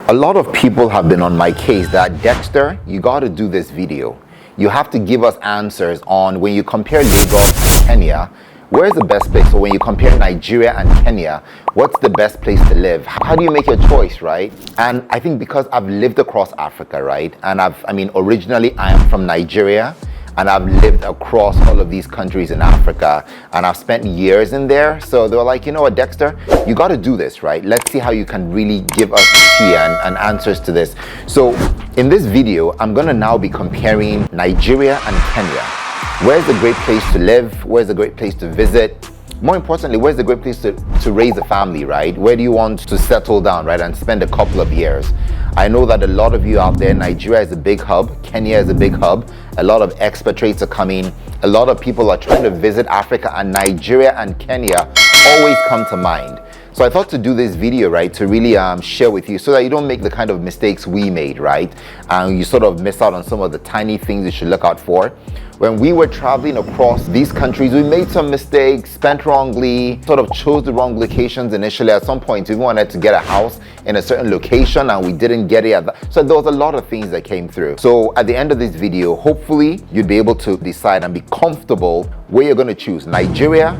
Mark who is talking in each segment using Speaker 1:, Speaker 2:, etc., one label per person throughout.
Speaker 1: A lot of people have been on my case that, Dexter, you got to do this video. You have to give us answers on when you compare Lagos and Kenya, where's the best place? So when you compare Nigeria and Kenya, what's the best place to live? How do you make your choice, right? And I think because I've lived across Africa, right? And originally I am from Nigeria, and I've lived across all of these countries in Africa, and I've spent years in there. So they were like, you know what, Dexter, you got to do this, right? Let's see how you can really give us tea and answers to this. So in this video, I'm going to now be comparing Nigeria and Kenya. Where's the great place to live? Where's the great place to visit? More importantly, where's the great place to raise a family, right? Where do you want to settle down, right? And spend a couple of years. I know that a lot of you out there, Nigeria is a big hub, Kenya is a big hub. A lot of expatriates are coming. A lot of people are trying to visit Africa, and Nigeria and Kenya always come to mind. So I thought to do this video, right, to really share with you so that you don't make the kind of mistakes we made, right? And you sort of miss out on some of the tiny things you should look out for. When we were traveling across these countries, we made some mistakes, spent wrongly, sort of chose the wrong locations initially. At some point, we wanted to get a house in a certain location and we didn't get it. So there was a lot of things that came through. So at the end of this video, hopefully you'd be able to decide and be comfortable where you're going to choose, Nigeria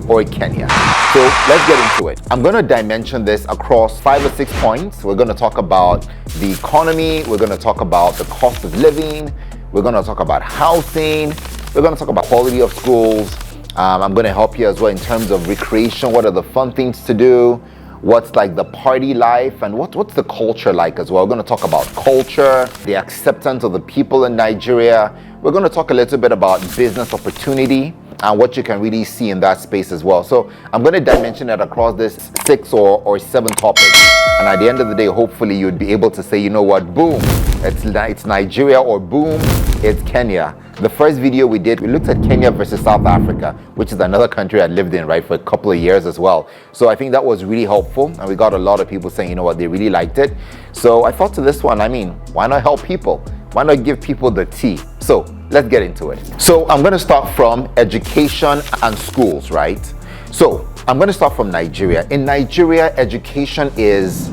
Speaker 1: or Kenya. So let's get into it. I'm going to dimension this across 5 or 6 points. We're going to talk about the economy. We're going to talk about the cost of living. We're going to talk about housing. We're going to talk about quality of schools. I'm going to help you as well in terms of recreation. What are the fun things to do? What's like the party life, and what's the culture like as well? We're going to talk about culture, the acceptance of the people in Nigeria. We're going to talk a little bit about business opportunity and what you can really see in that space as well. So I'm going to dimension it across this 6 or 7 topics. And at the end of the day, hopefully you'd be able to say, you know what, boom, it's Nigeria, or boom, it's Kenya. The first video we did, we looked at Kenya versus South Africa, which is another country I lived in, right, for a couple of years as well. So I think that was really helpful, and we got a lot of people saying, you know what, they really liked it. So I thought to this one, why not help people? Why not give people the tea? So let's get into it. So I'm going to start from education and schools, right? So I'm going to start from Nigeria. In Nigeria, education is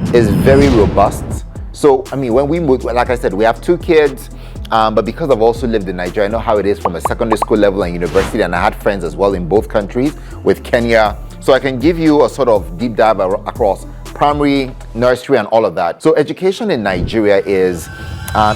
Speaker 1: very robust. So, when we moved, like I said, we have 2 kids, but because I've also lived in Nigeria, I know how it is from a secondary school level and university, and I had friends as well in both countries with Kenya. So I can give you a sort of deep dive across primary, nursery, and all of that. So education in Nigeria is,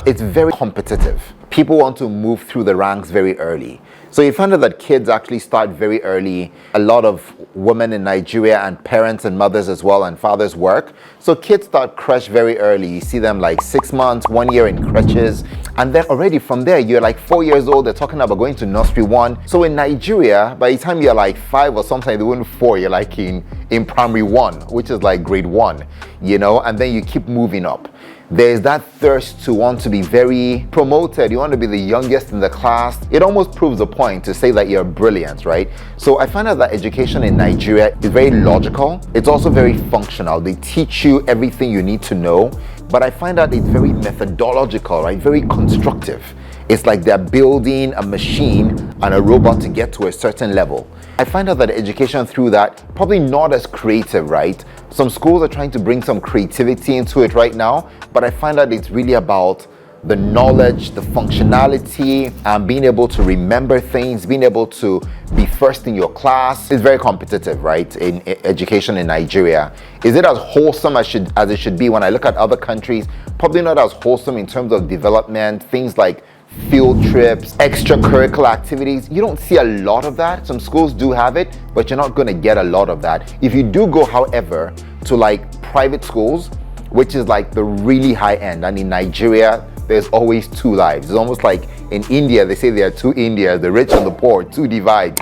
Speaker 1: it's very competitive. People want to move through the ranks very early. So you find out that kids actually start very early. A lot of women in Nigeria, and parents and mothers as well, and fathers work. So kids start creche very early. You see them like 6 months, 1 year in creches. And then already from there, you're like 4 years old. They're talking about going to nursery 1. So in Nigeria, by the time you're like 5 or sometimes even 4, you're like in primary 1, which is like grade 1, and then you keep moving up. There's that thirst to want to be very promoted. You want to be the youngest in the class. It almost proves a point to say that you're brilliant, right? So I find out that education in Nigeria is very logical. It's also very functional. They teach you everything you need to know. But I find out it's very methodological, right? Very constructive. It's like they're building a machine and a robot to get to a certain level. I find out that education through that, probably not as creative, right? Some schools are trying to bring some creativity into it right now, but I find that it's really about the knowledge, the functionality, and being able to remember things, being able to be first in your class. It's very competitive, right, in education in Nigeria. Is it as wholesome as it should be? When I look at other countries, probably not as wholesome in terms of development, things like field trips, extracurricular activities. You don't see a lot of that. Some schools do have it, but you're not going to get a lot of that. If you do go, however, to like private schools, which is like the really high end, and in Nigeria, there's always 2 lives. It's almost like in India, they say there are 2 Indias, the rich and the poor, 2 divides.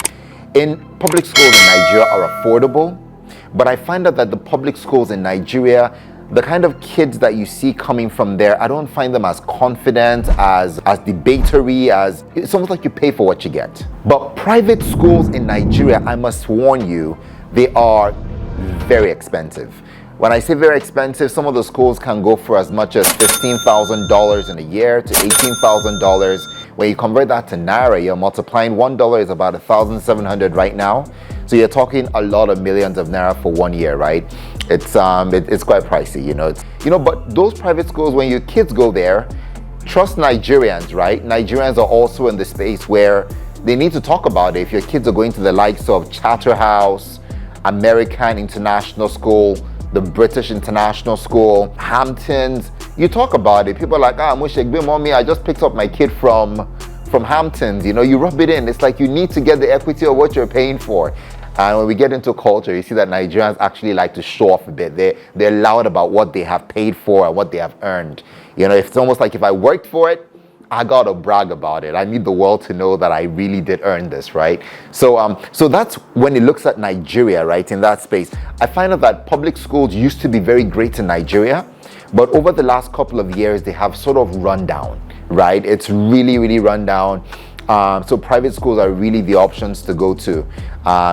Speaker 1: In public schools in Nigeria are affordable, but I find out that the public schools in Nigeria, the kind of kids that you see coming from there, I don't find them as confident, as debatory, as it's almost like you pay for what you get. But private schools in Nigeria, I must warn you, they are very expensive. When I say very expensive, some of the schools can go for as much as $15,000 in a year to $18,000. When you convert that to Naira, you're multiplying $1 is about 1,700 right now. So you're talking a lot of millions of Naira for 1 year, right? It's quite pricey, but those private schools, when your kids go there, trust Nigerians, right? Nigerians are also in the space where they need to talk about it. If your kids are going to the likes of Charterhouse, American International School, the British International School, Hamptons, you talk about it. People are like, mommy, I just picked up my kid from Hamptons. You rub it in. It's like you need to get the equity of what you're paying for. And when we get into culture, you see that Nigerians actually like to show off a bit. They're loud about what they have paid for and what they have earned. It's almost like if I worked for it, I gotta brag about it. I need the world to know that I really did earn this, right? So that's when it looks at Nigeria, right? In that space, I find out that public schools used to be very great in Nigeria, but over the last couple of years, they have sort of run down, right? It's really, really run down. So private schools are really the options to go to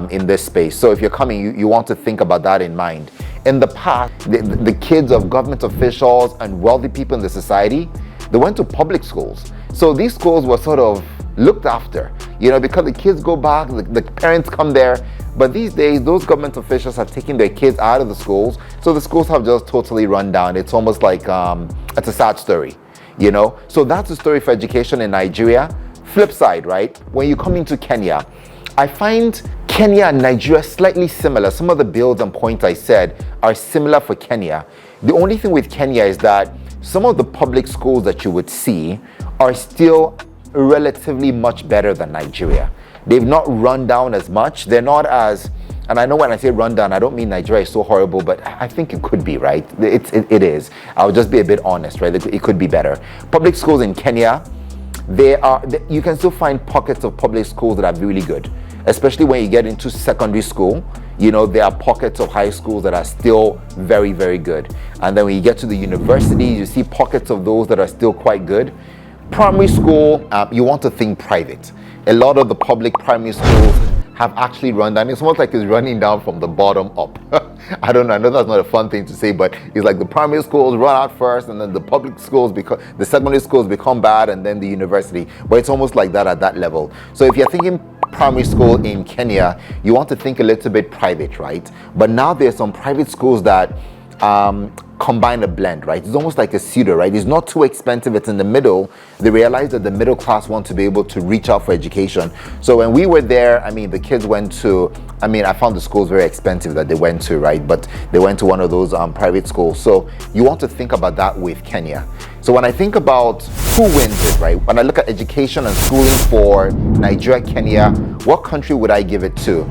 Speaker 1: in this space. So if you're coming, you want to think about that in mind. In the past, the kids of government officials and wealthy people in the society, they went to public schools. So these schools were sort of looked after, because the kids go back, the parents come there. But these days, those government officials have taken their kids out of the schools. So the schools have just totally run down. It's almost like it's a sad story, So that's the story for education in Nigeria. Flip side, right? When you come into Kenya, I find Kenya and Nigeria slightly similar. Some of the builds and points I said are similar for Kenya. The only thing with Kenya is that some of the public schools that you would see are still relatively much better than Nigeria. They've not run down as much. They're not as, and I know when I say run down, I don't mean Nigeria is so horrible, but I think it could be, right? It is. I'll just be a bit honest, right? It could be better. Public schools in Kenya, you can still find pockets of public schools that are really good, especially when you get into secondary school. There are pockets of high schools that are still very, very good. And then when you get to the universities, you see pockets of those that are still quite good. Primary school, you want to think private. A lot of the public primary schools have actually run down. It's almost like it's running down from the bottom up. I don't know. I know that's not a fun thing to say, but it's like the primary schools run out first, and then the public schools the secondary schools become bad, and then the university. But it's almost like that at that level. So if you're thinking primary school in Kenya, you want to think a little bit private, right? But now there's some private schools that combine a blend, right? It's almost like a pseudo, right? It's not too expensive. It's in the middle. They realize that the middle class want to be able to reach out for education. So when we were there, the kids went to, I found the schools very expensive that they went to, right? But they went to one of those private schools. So you want to think about that with Kenya. So when I think about who wins it, right? When I look at education and schooling for Nigeria, Kenya, what country would I give it to?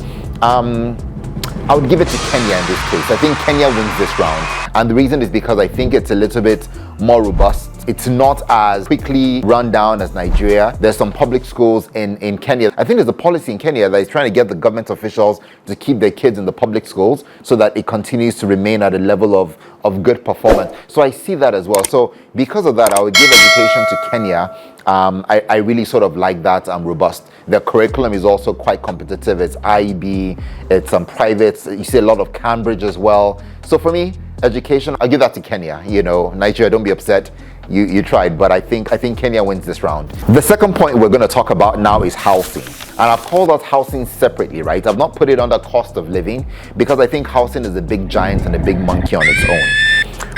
Speaker 1: I would give it to Kenya in this case. I think Kenya wins this round. And the reason is because I think it's a little bit more robust. It's not as quickly run down as Nigeria. There's some public schools in Kenya. I think there's a policy in Kenya that is trying to get the government officials to keep their kids in the public schools so that it continues to remain at a level of good performance. So I see that as well. So because of that, I would give education to Kenya. I really sort of like that robust. The curriculum is also quite competitive. It's IB, it's private. You see a lot of Cambridge as well. So for me, education, I'll give that to Kenya. Nigeria, don't be upset. You tried, but I think Kenya wins this round. The second point we're going to talk about now is housing. And I've called out housing separately, right? I've not put it under cost of living because I think housing is a big giant and a big monkey on its own.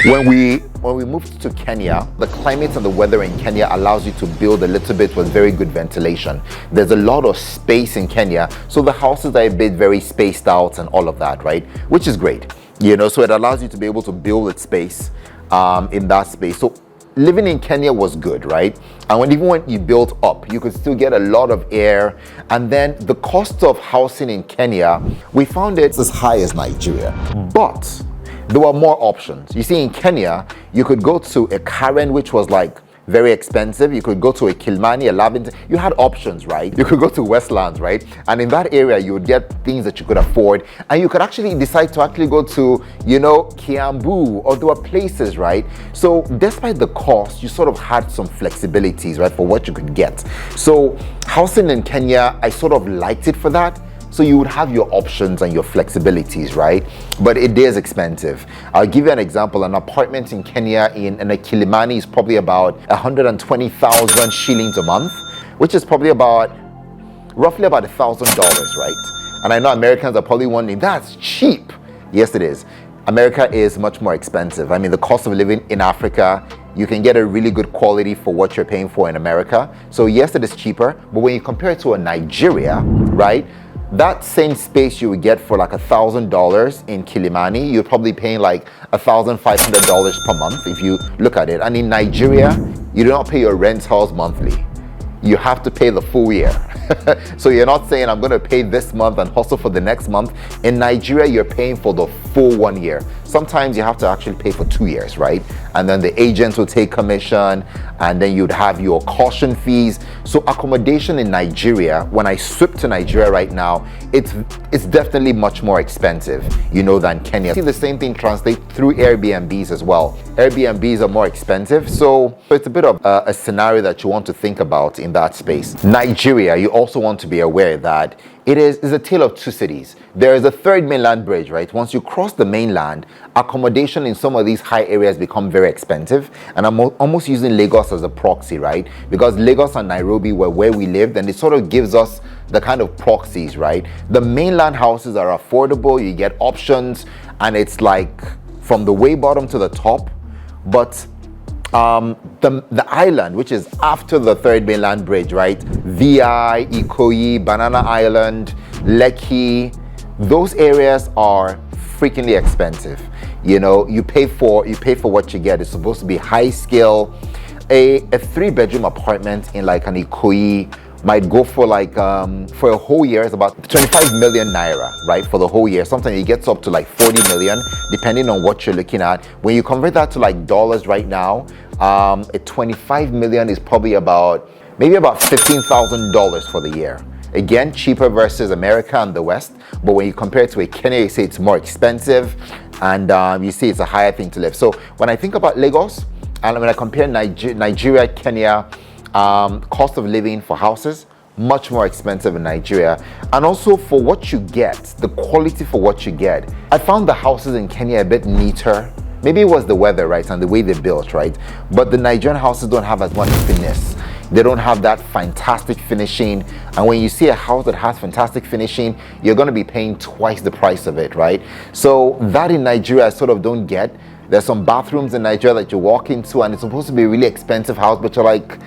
Speaker 1: When we moved to Kenya, the climate and the weather in Kenya allows you to build a little bit with very good ventilation. There's a lot of space in Kenya, so the houses are a bit very spaced out and all of that, right? Which is great, so it allows you to be able to build with space in that space. So living in Kenya was good, right? And even when you built up, you could still get a lot of air. And then the cost of housing in Kenya, we found it as high as Nigeria, but there were more options. You see, in Kenya, you could go to a Karen, which was like very expensive. You could go to a Kilmani, a Lavington. You had options, right? You could go to Westlands, right? And in that area, you would get things that you could afford. And you could actually decide to actually go to, Kiambu, or there were places, right? So despite the cost, you sort of had some flexibilities, right, for what you could get. So housing in Kenya, I sort of liked it for that. So you would have your options and your flexibilities, right? But it is expensive. I'll give you an example. An apartment in Kenya in a Kilimani is probably about 120,000 shillings a month, which is probably roughly about $1,000, right? And I know Americans are probably wondering, that's cheap. Yes, it is. America is much more expensive. I mean, the cost of living in Africa, you can get a really good quality for what you're paying for in America. So yes, it is cheaper, but when you compare it to a Nigeria, right? That same space you would get for like $1,000 in Kilimani, you're probably paying like $1,500 per month if you look at it. And in Nigeria, you do not pay your rentals monthly. You have to pay the full year. So you're not saying I'm going to pay this month and hustle for the next month. In Nigeria, you're paying for the full 1 year. Sometimes you have to actually pay for 2 years, right? And then the agents will take commission, and then you'd have your caution fees. So accommodation in Nigeria, when I swip to Nigeria right now, it's definitely much more expensive, you know, than Kenya. See the same thing translate through Airbnbs as well. Airbnbs are more expensive, so it's a bit of a scenario that you want to think about in that space. Nigeria, you also want to be aware that it is a tale of two cities. There is a third mainland bridge, right? Once you cross the mainland, accommodation in some of these high areas become very expensive. And I'm almost using Lagos as a proxy, right? Because Lagos and Nairobi were where we lived, and it sort of gives us the kind of proxies, right? The mainland houses are affordable, you get options, and it's like from the way bottom to the top. But the island, which is after the third mainland bridge, right? VI, Ikoyi, Banana Island, Lekki, those areas are freakingly expensive. You know, you pay for what you get. It's supposed to be high scale. A 3-bedroom apartment in like an Ikoyi might go for like for a whole year it's about 25 million naira, right? For the whole year. Sometimes it gets up to like 40 million depending on what you're looking at. When you convert that to like dollars right now, a 25 million is probably maybe about $15,000 for the year. Again, cheaper versus America and the West, but when you compare it to a Kenya, you see it's more expensive, and you see it's a higher thing to live. So when I think about Lagos, and when I compare Nigeria, Kenya, cost of living for houses, much more expensive in Nigeria. And also for what you get, the quality for what you get. I found the houses in Kenya a bit neater. Maybe it was the weather, right, and the way they built, right? But the Nigerian houses don't have as much finesse. They don't have that fantastic finishing. And when you see a house that has fantastic finishing, you're going to be paying twice the price of it, right? So that in Nigeria I sort of don't get. There's some bathrooms in Nigeria that you walk into and it's supposed to be a really expensive house, but you're like,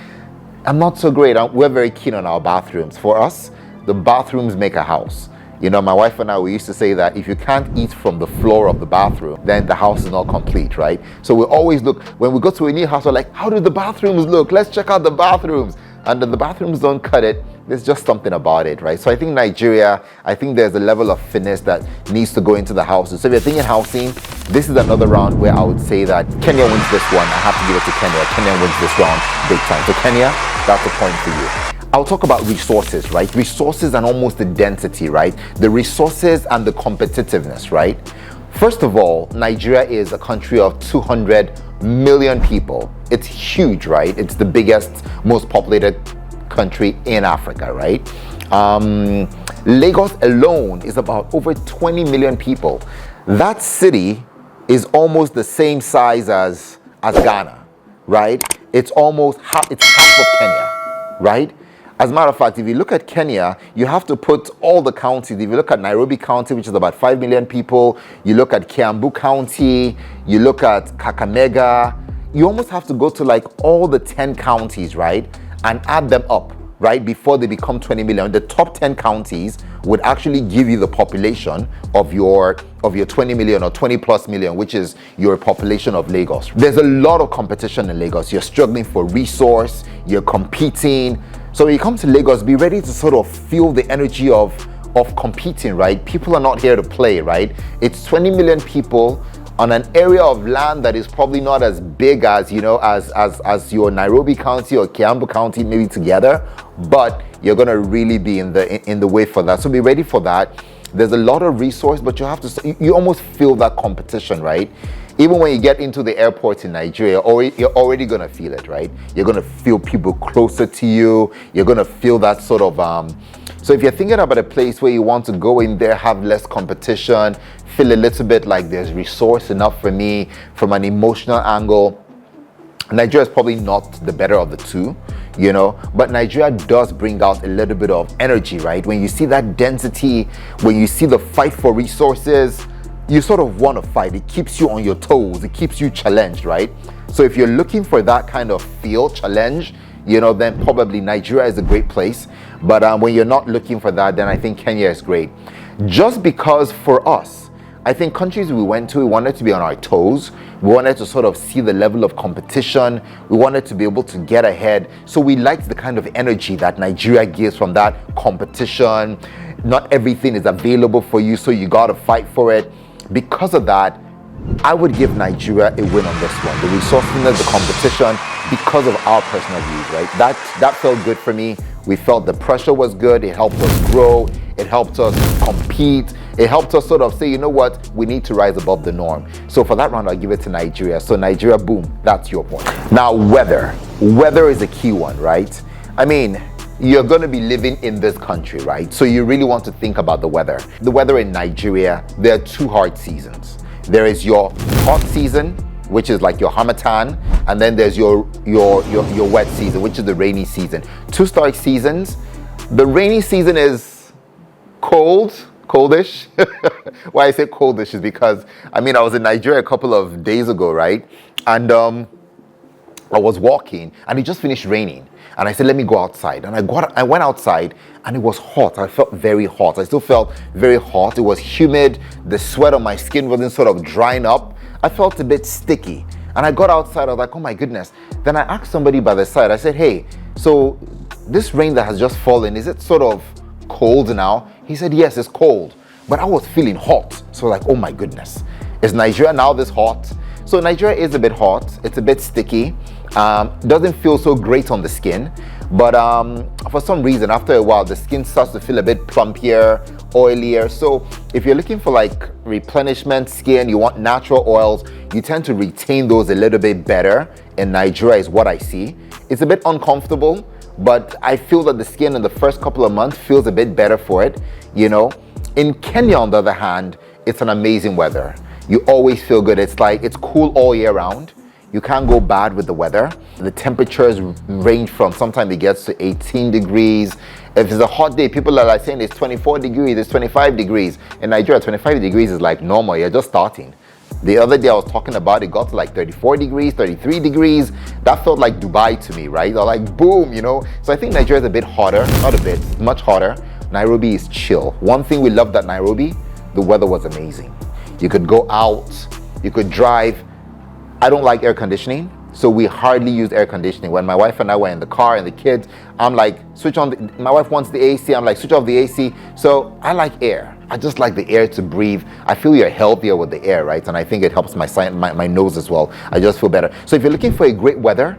Speaker 1: I'm not so great. We're very keen on our bathrooms. For us, the bathrooms make a house. You know, my wife and I, we used to say that if you can't eat from the floor of the bathroom, then the house is not complete, right? So we always look, when we go to a new house, we're like, how do the bathrooms look? Let's check out the bathrooms. And the bathrooms don't cut it. There's just something about it, right? So I think Nigeria, I think there's a level of finesse that needs to go into the houses. So if you're thinking housing, this is another round where I would say that Kenya wins this one. I have to give it to Kenya. Kenya wins this round big time. So Kenya, that's a point for you. I'll talk about resources, right? Resources and almost the density, right? The resources and the competitiveness, right? First of all, Nigeria is a country of 200 million people. It's huge, right? It's the biggest, most populated country in Africa, right? Lagos alone is about over 20 million people. That city is almost the same size as Ghana, right? It's half of Kenya, right? As a matter of fact, if you look at Kenya, you have to put all the counties. If you look at Nairobi County, which is about 5 million people, you look at Kiambu County, you look at Kakamega, you almost have to go to like all the 10 counties, right? And add them up, right? Before they become 20 million. The top 10 counties would actually give you the population of your 20 million or 20 plus million, which is your population of Lagos. There's a lot of competition in Lagos. You're struggling for resource, you're competing. So when you come to Lagos, be ready to sort of feel the energy of competing, right? People are not here to play, right? It's 20 million people on an area of land that is probably not as big as, you know, as your Nairobi County or Kiambu County maybe together, but you're gonna really be in the way for that. So be ready for that. There's a lot of resource, but you almost feel that competition, right? Even when you get into the airport in Nigeria, you're already gonna feel it, right? You're gonna feel people closer to you. You're gonna feel that sort of, so if you're thinking about a place where you want to go in there, have less competition, feel a little bit like there's resource enough for me from an emotional angle, Nigeria is probably not the better of the two, you know, but Nigeria does bring out a little bit of energy, right? When you see that density, when you see the fight for resources, you sort of want to fight. It keeps you on your toes. It keeps you challenged, right? So if you're looking for that kind of feel, challenge, then probably Nigeria is a great place. But when you're not looking for that, then I think Kenya is great. Just because for us, I think countries we went to, we wanted to be on our toes. We wanted to sort of see the level of competition. We wanted to be able to get ahead. So we liked the kind of energy that Nigeria gives from that competition. Not everything is available for you, so you got to fight for it. Because of that, I would give Nigeria a win on this one. The resourcefulness, the competition, because of our personal views, right? That felt good for me. We felt the pressure was good. It helped us grow. It helped us compete. It helped us sort of say, you know what, we need to rise above the norm. So for that round, I'll give it to Nigeria. So Nigeria, boom, that's your point. Now, weather. Weather is a key one, right? I mean, you're going to be living in this country, right? So you really want to think about the weather. The weather in Nigeria, there are two hard seasons. There is your hot season, which is like your Harmattan, and then there's your wet season, which is the rainy season. Two stark seasons. The rainy season is coldish. Why I say coldish is because, I was in Nigeria a couple of days ago, right? And I was walking, and it just finished raining. And I said, let me go outside. And I went outside, and it was hot. I felt very hot. I still felt very hot. It was humid. The sweat on my skin wasn't sort of drying up. I felt a bit sticky. And I got outside. I was like, oh my goodness. Then I asked somebody by the side. I said, hey, so this rain that has just fallen, is it sort of cold now? He said, yes, it's cold. But I was feeling hot. So like, oh my goodness. Is Nigeria now this hot? So Nigeria is a bit hot. It's a bit sticky. Doesn't feel so great on the skin. But for some reason, after a while, the skin starts to feel a bit plumpier, oilier. So if you're looking for like replenishment skin, you want natural oils, you tend to retain those a little bit better. In Nigeria is what I see. It's a bit uncomfortable, but I feel that the skin in the first couple of months feels a bit better for it. In Kenya, on the other hand, it's an amazing weather. You always feel good. It's like it's cool all year round. You can't go bad with the weather. The temperatures range from, sometimes it gets to 18 degrees. If it's a hot day, people are like saying it's 24 degrees, it's 25 degrees. In Nigeria, 25 degrees is like normal. You're just starting. The other day I was talking about, it got to like 34 degrees, 33 degrees. That felt like Dubai to me, right? Or like boom, So I think Nigeria is a bit hotter, not a bit, much hotter. Nairobi is chill. One thing we loved at Nairobi, the weather was amazing. You could go out, you could drive. I don't like air conditioning, so we hardly use air conditioning. When my wife and I were in the car and the kids, I'm like, switch on, my wife wants the AC, I'm like, switch off the AC. So I like air. I just like the air to breathe. I feel you're healthier with the air, right? And I think it helps my nose as well. I just feel better. So if you're looking for a great weather,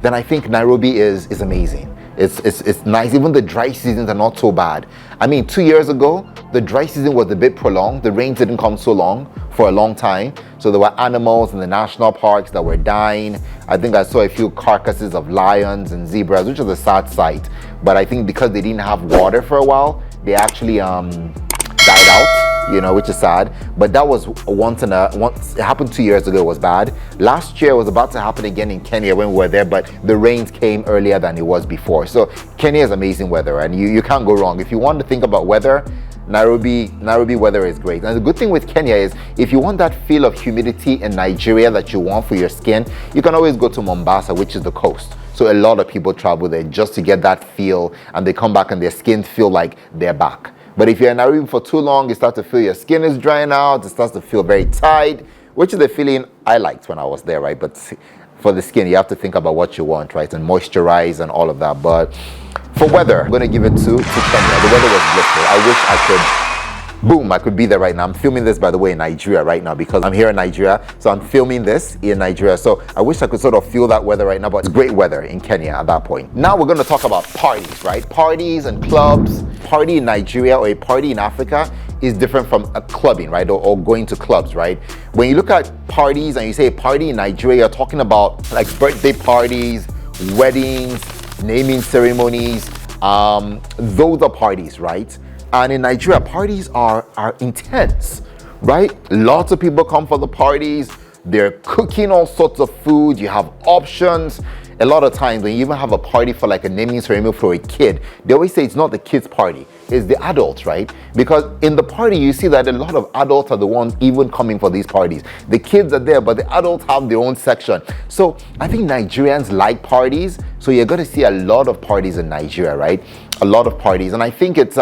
Speaker 1: then I think Nairobi is amazing. It's nice. Even the dry seasons are not so bad. 2 years ago, the dry season was a bit prolonged. The rain didn't come so long for a long time. So there were animals in the national parks that were dying. I think I saw a few carcasses of lions and zebras, which was a sad sight. But I think because they didn't have water for a while, they actually died out. Which is sad. But that was once it happened 2 years ago, it was bad. Last year it was about to happen again in Kenya when we were there, but the rains came earlier than it was before. So Kenya is amazing weather, and you can't go wrong. If you want to think about weather, Nairobi weather is great. And the good thing with Kenya is if you want that feel of humidity in Nigeria that you want for your skin, you can always go to Mombasa, which is the coast. So a lot of people travel there just to get that feel, and they come back and their skin feel like they're back. But if you're in Nairobi for too long, you start to feel your skin is drying out, it starts to feel very tight, which is the feeling I liked when I was there, right? But for the skin, you have to think about what you want, right? And moisturize and all of that. But for weather, I'm going to give it to Kenya. The weather was blissful. I wish I could be there right now. I'm filming this, by the way, in Nigeria right now because I'm here in Nigeria. So I'm filming this in Nigeria. So I wish I could sort of feel that weather right now, but it's great weather in Kenya at that point. Now we're going to talk about parties, right? Parties and clubs. Party in Nigeria or a party in Africa is different from a clubbing, right? Or going to clubs, right? When you look at parties and you say a party in Nigeria, you're talking about like birthday parties, weddings, naming ceremonies. Those are parties, right? And in Nigeria, parties are intense, right? Lots of people come for the parties. They're cooking all sorts of food. You have options. A lot of times when you even have a party for like a naming ceremony for a kid, they always say it's not the kid's party. is the adults, right? Because in the party, you see that a lot of adults are the ones even coming for these parties. The kids are there, but the adults have their own section. So I think Nigerians like parties. So you're going to see a lot of parties in Nigeria, right? A lot of parties. And I think it's,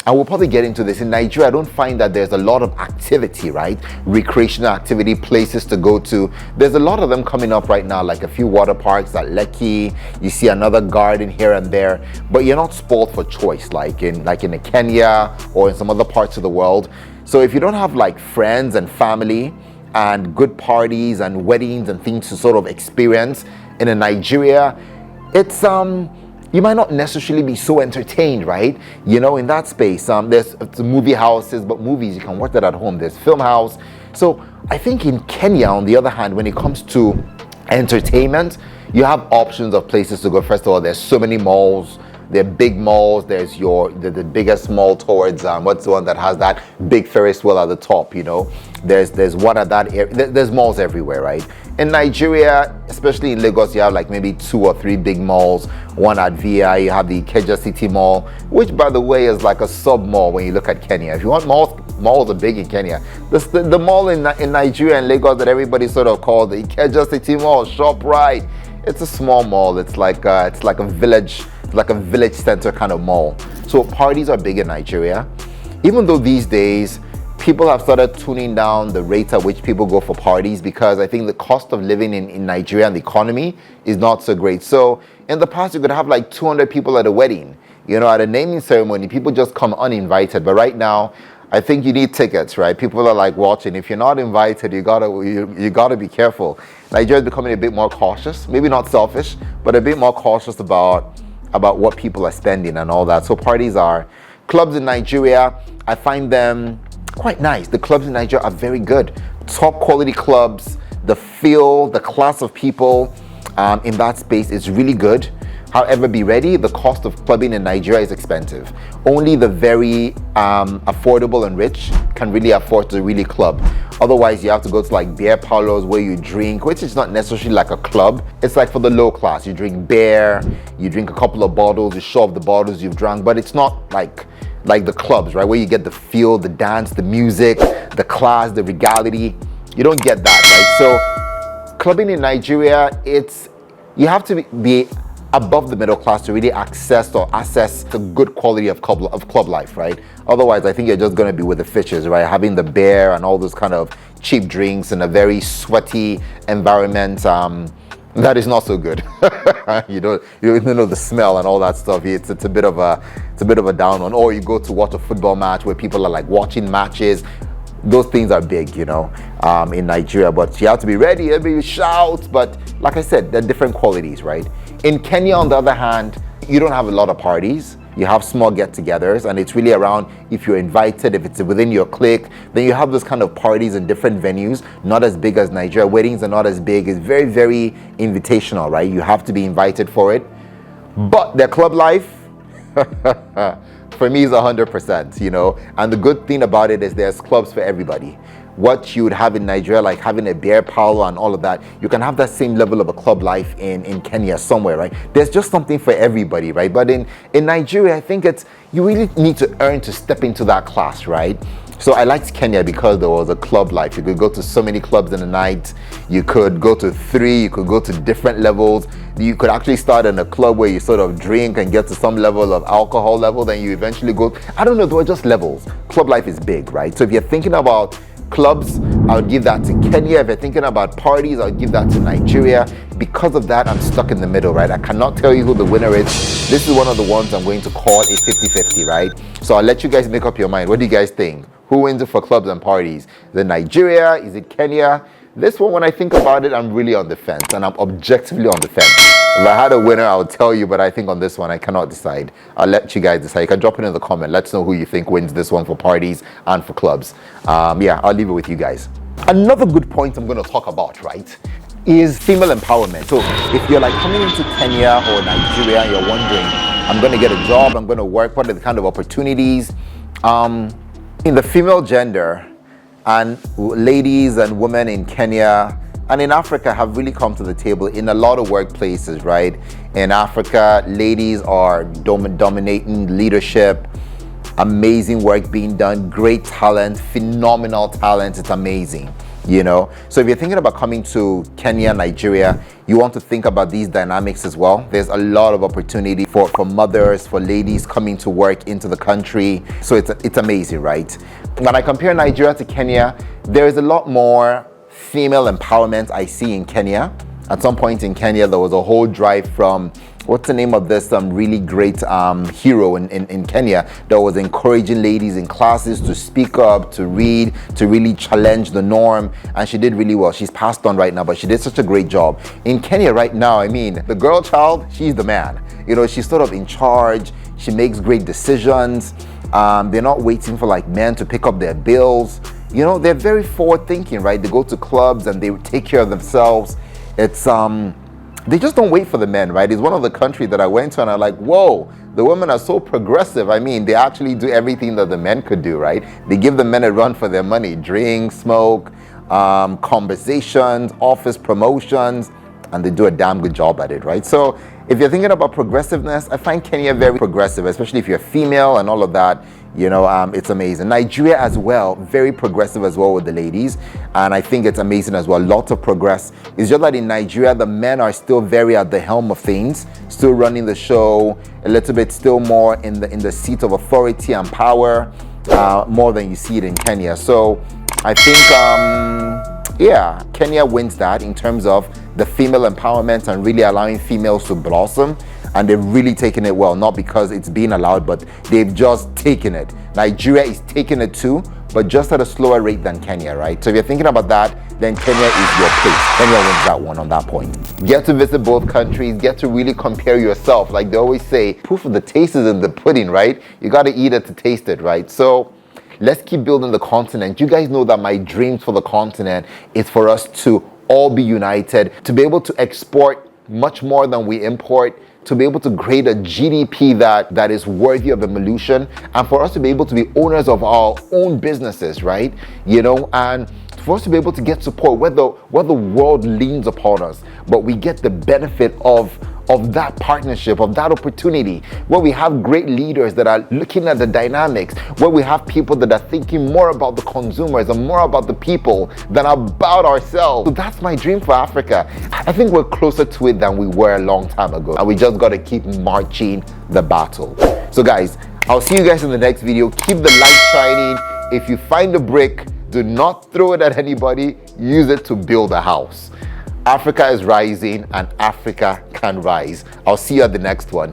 Speaker 1: I will probably get into this. In Nigeria, I don't find that there's a lot of activity, right? Recreational activity, places to go to. There's a lot of them coming up right now, like a few water parks at Lekki. You see another garden here and there, but you're not spoiled for choice, like in Kenya or in some other parts of the world. So if you don't have like friends and family and good parties and weddings and things to sort of experience in Nigeria, it's you might not necessarily be so entertained, right? You know, in that space, there's movie houses, but movies, you can watch that at home. There's film house. So I think in Kenya, on the other hand, when it comes to entertainment, you have options of places to go. First of all, there's so many malls. There are big malls. There's the biggest mall towards, what's the one that has that big Ferris wheel at the top, you know? There's one at that area. There's malls everywhere, right? In Nigeria, especially in Lagos, you have like maybe 2 or 3 big malls. One at VI, you have the Ikeja City Mall, which by the way is like a sub-mall when you look at Kenya. If you want malls are big in Kenya. The mall in Nigeria and Lagos that everybody sort of calls the Ikeja City Mall, ShopRite. It's a small mall. It's like a village. It's like a village center kind of mall. So parties are big in Nigeria. Even though these days, people have started tuning down the rate at which people go for parties because I think the cost of living in Nigeria and the economy is not so great. So in the past, you could have like 200 people at a wedding. You know, at a naming ceremony, people just come uninvited. But right now, I think you need tickets, right? People are like watching. If you're not invited, you gotta be careful. Nigeria is becoming a bit more cautious, maybe not selfish, but a bit more cautious about what people are spending and all that. So clubs in Nigeria, I find them quite nice. The clubs in Nigeria are very good. Top quality clubs, the feel, the class of people in that space is really good. However, be ready, the cost of clubbing in Nigeria is expensive. Only the very affordable and rich can really afford to really club. Otherwise, you have to go to like beer parlors where you drink, which is not necessarily like a club. It's like for the low class. You drink beer, you drink a couple of bottles, you show off the bottles you've drunk, but it's not like the clubs, right? Where you get the feel, the dance, the music, the class, the regality. You don't get that, right? So clubbing in Nigeria, you have to be above the middle class to really assess the good quality of club life, right? Otherwise, I think you're just going to be with the fishes, right? Having the beer and all those kind of cheap drinks in a very sweaty environment, that is not so good. you know the smell and all that stuff. It's a bit of a down one. Or you go to watch a football match where people are like watching matches. Those things are big, you know, in Nigeria. But you have to be ready. Everybody shouts. But like I said, they're different qualities, right? In Kenya, on the other hand, you don't have a lot of parties. You have small get-togethers, and it's really around if you're invited, if it's within your clique, then you have those kind of parties in different venues, not as big as Nigeria. Weddings are not as big. It's very, very invitational, right? You have to be invited for it. But their club life, for me, is 100%, you know? And the good thing about it is there's clubs for everybody. What you would have in Nigeria, like having a beer parlor and all of that, you can have that same level of a club life in Kenya somewhere, right? There's just something for everybody, right? But in Nigeria, I think you really need to earn to step into that class, right? So I liked Kenya because there was a club life. You could go to so many clubs in the night. You could go to 3, you could go to different levels. You could actually start in a club where you sort of drink and get to some level of alcohol level, then you eventually go, I don't know, there were just levels. Club life is big, right? So if you're thinking about clubs, I would give that to Kenya. If you're thinking about parties, I would give that to Nigeria. Because of that, I'm stuck in the middle, right? I cannot tell you who the winner is. This is one of the ones I'm going to call a 50-50, right? So I'll let you guys make up your mind. What do you guys think? Who wins it for clubs and parties? Is it Nigeria? Is it Kenya? This one, when I think about it, I'm really on the fence, and I'm objectively on the fence. If I had a winner, I would tell you, but I think on this one, I cannot decide. I'll let you guys decide. You can drop it in the comment. Let's know who you think wins this one for parties and for clubs. Yeah, I'll leave it with you guys. Another good point I'm going to talk about, right, is female empowerment. So if you're like coming into Kenya or Nigeria and you're wondering, I'm going to get a job, I'm going to work, what are the kind of opportunities? In the female gender, and ladies and women in Kenya and in Africa have really come to the table in a lot of workplaces, right? In Africa, ladies are dominating leadership. amazing work being done, great talent, phenomenal talent. It's amazing, you know. So if you're thinking about coming to Kenya, Nigeria, you want to think about these dynamics as well. There's a lot of opportunity for mothers, for ladies coming to work into the country. So it's amazing, right? When I compare Nigeria to Kenya, there's a lot more female empowerment I see in Kenya. At some point in Kenya, there was a whole drive from, what's the name of this really great hero in Kenya that was encouraging ladies in classes to speak up, to read, to really challenge the norm, and she did really well. She's passed on right now, but she did such a great job. In Kenya right now, I mean, the girl child, she's the man. You know, she's sort of in charge. She makes great decisions. They're not waiting for like men to pick up their bills. You know, they're very forward thinking, right? They go to clubs and they take care of themselves. It's they just don't wait for the men, right? It's one of the countries that I went to and I'm like, whoa, the women are so progressive. I mean, they actually do everything that the men could do, right? They give the men a run for their money, drink, smoke, conversations, office promotions, and they do a damn good job at it, right? So if you're thinking about progressiveness, I find Kenya very progressive, especially if you're female and all of that. You know, it's amazing. Nigeria as well, very progressive as well with the ladies, and I think it's amazing as well. Lots of progress. It's just that in Nigeria, the men are still very at the helm of things, still running the show, a little bit still more in the seat of authority and power, more than you see it in Kenya. So I think, yeah, Kenya wins that in terms of the female empowerment and really allowing females to blossom. And they've really taken it well, not because it's being allowed, but they've just taken it. Nigeria is taking it too, but just at a slower rate than Kenya, right? So if you're thinking about that, then Kenya is your place. Kenya wins that one on that point. Get to visit both countries, get to really compare yourself. Like they always say, proof of the taste is in the pudding, right? You got to eat it to taste it, right? So let's keep building the continent. You guys know that my dreams for the continent is for us to all be united, to be able to export much more than we import, to be able to create a GDP that is worthy of evolution, and for us to be able to be owners of our own businesses, right? You know, and for us to be able to get support where the world leans upon us, but we get the benefit of that partnership, of that opportunity, where we have great leaders that are looking at the dynamics, where we have people that are thinking more about the consumers and more about the people than about ourselves. So that's my dream for Africa. I think we're closer to it than we were a long time ago, and we just got to keep marching the battle. So guys, I'll see you guys in the next video. Keep the light shining. If you find a brick, do not throw it at anybody. Use it to build a house. Africa is rising and Africa can rise. I'll see you at the next one.